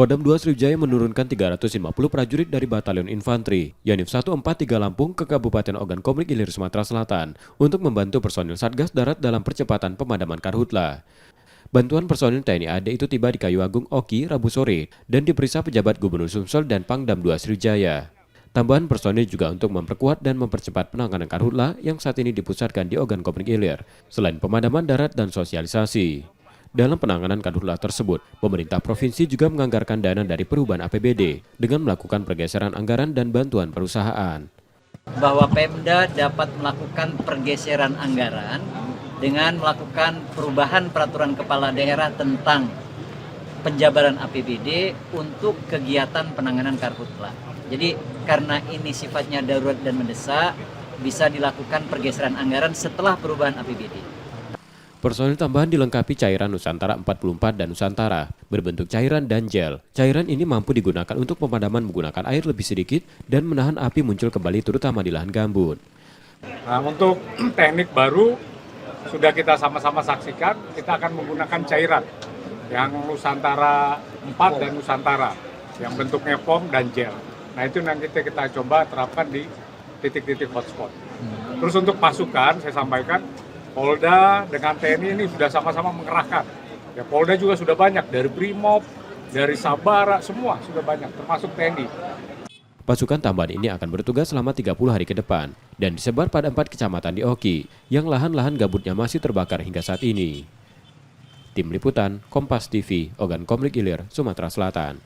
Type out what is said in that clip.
Kodam 2 Sriwijaya menurunkan 350 prajurit dari Batalion Infanteri, Yonif 143 Lampung ke Kabupaten Ogan Komering Ilir, Sumatera Selatan untuk membantu personil Satgas Darat dalam percepatan pemadaman karhutla. Bantuan personil TNI AD itu tiba di Kayu Agung Oki Rabu sore dan diperiksa pejabat Gubernur Sumsel dan Pangdam 2 Sriwijaya. Tambahan personil juga untuk memperkuat dan mempercepat penanganan karhutla yang saat ini dipusatkan di Ogan Komering Ilir, selain pemadaman darat dan sosialisasi. Dalam penanganan karhutla tersebut, pemerintah provinsi juga menganggarkan dana dari perubahan APBD dengan melakukan pergeseran anggaran dan bantuan perusahaan. Bahwa Pemda dapat melakukan pergeseran anggaran dengan melakukan perubahan peraturan kepala daerah tentang penjabaran APBD untuk kegiatan penanganan karhutla. Jadi karena ini sifatnya darurat dan mendesak, bisa dilakukan pergeseran anggaran setelah perubahan APBD. Personil tambahan dilengkapi cairan Nusantara 44 dan Nusantara, berbentuk cairan dan gel. Cairan ini mampu digunakan untuk pemadaman menggunakan air lebih sedikit dan menahan api muncul kembali terutama di lahan gambut. Nah, untuk teknik baru sudah kita sama-sama saksikan, kita akan menggunakan cairan yang Nusantara 4 dan Nusantara, yang bentuknya foam dan gel. Nah itu nanti kita coba terapkan di titik-titik hotspot. Terus untuk pasukan, saya sampaikan, Polda dengan TNI ini sudah sama-sama mengerahkan. Ya, Polda juga sudah banyak, dari Brimob, dari Sabara, semua sudah banyak, termasuk TNI. Pasukan tambahan ini akan bertugas selama 30 hari ke depan dan disebar pada 4 kecamatan di Oki yang lahan-lahan gambutnya masih terbakar hingga saat ini. Tim Liputan, Kompas TV, Ogan Komering Ilir, Sumatera Selatan.